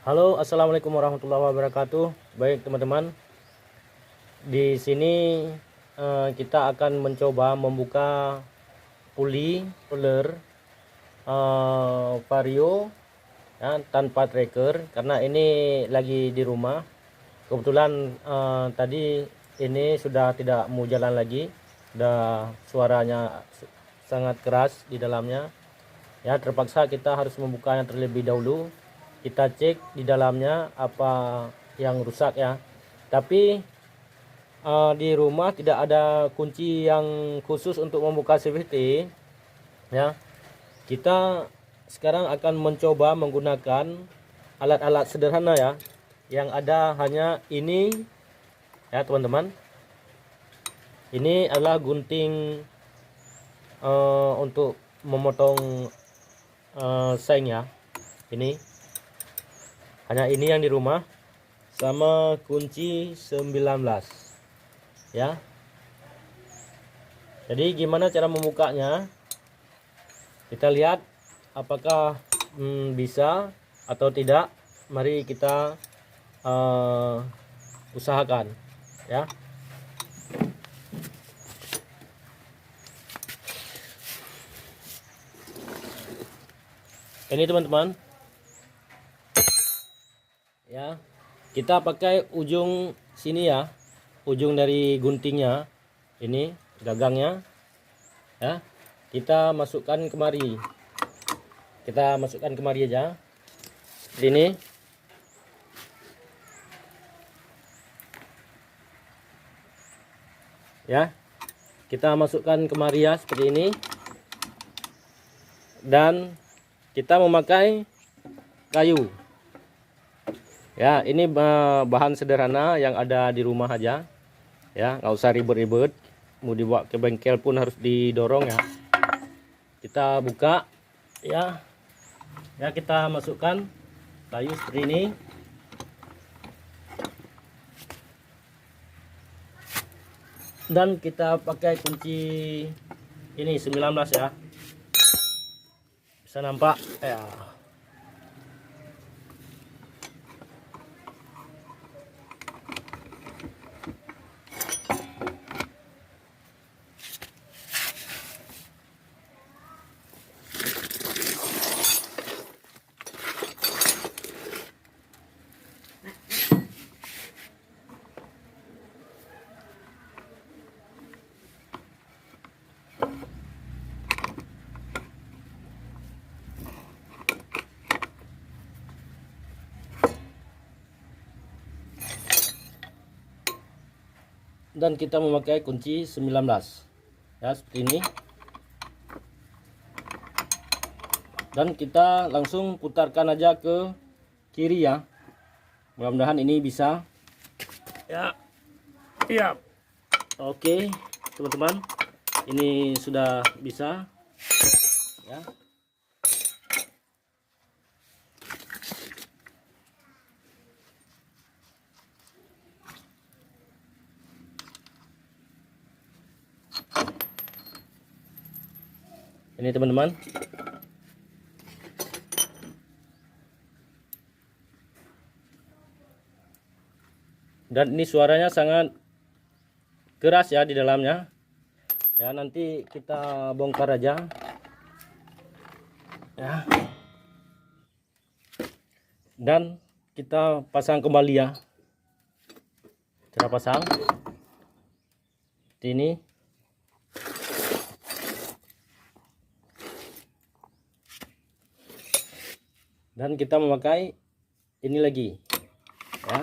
Halo, assalamualaikum warahmatullahi wabarakatuh. Baik teman-teman, di sini kita akan mencoba membuka puli peler vario ya, tanpa tracker karena ini lagi di rumah. Kebetulan tadi ini sudah tidak mau jalan lagi, sudah suaranya sangat keras di dalamnya. Ya, terpaksa kita harus membukanya terlebih dahulu. Kita cek di dalamnya apa yang rusak ya. Tapi di rumah tidak ada kunci yang khusus untuk membuka CVT ya. Kita sekarang akan mencoba menggunakan alat-alat sederhana ya, yang ada hanya ini ya teman-teman. Ini adalah gunting untuk memotong seng ya. Ini hanya ini yang di rumah, sama kunci 19 ya. Jadi gimana cara membukanya, kita lihat apakah bisa atau tidak. Mari kita usahakan ya. Ini teman-teman ya, kita pakai ujung sini ya, ujung dari guntingnya ini, gagangnya ya, kita masukkan kemari, aja seperti ini ya. Kita masukkan kemari ya, seperti ini. Dan kita memakai kayu ya. Ini bahan sederhana yang ada di rumah aja ya, nggak usah ribet-ribet. Mau dibawa ke bengkel pun harus didorong ya. Kita buka ya, kita masukkan kayu seperti ini. Dan kita pakai kunci ini 19 ya, bisa nampak ya. Dan kita memakai kunci 19 ya, seperti ini. Dan kita langsung putarkan aja ke kiri ya, mudah-mudahan ini bisa ya. Iya, oke teman-teman, ini sudah bisa ya. Ini teman-teman, dan ini suaranya sangat keras ya di dalamnya ya. Nanti kita bongkar aja ya, dan kita pasang kembali ya. Cara pasang seperti ini. Dan kita memakai ini lagi ya.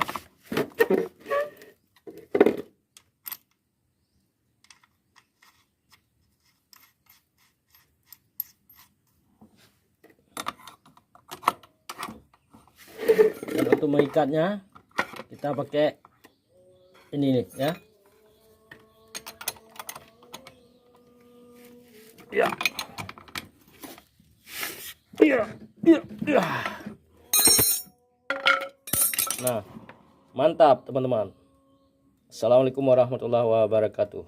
Dan untuk mengikatnya kita pakai ini nih ya. Ya. Iya. Iya. Nah, mantap teman-teman. Assalamualaikum warahmatullahi wabarakatuh.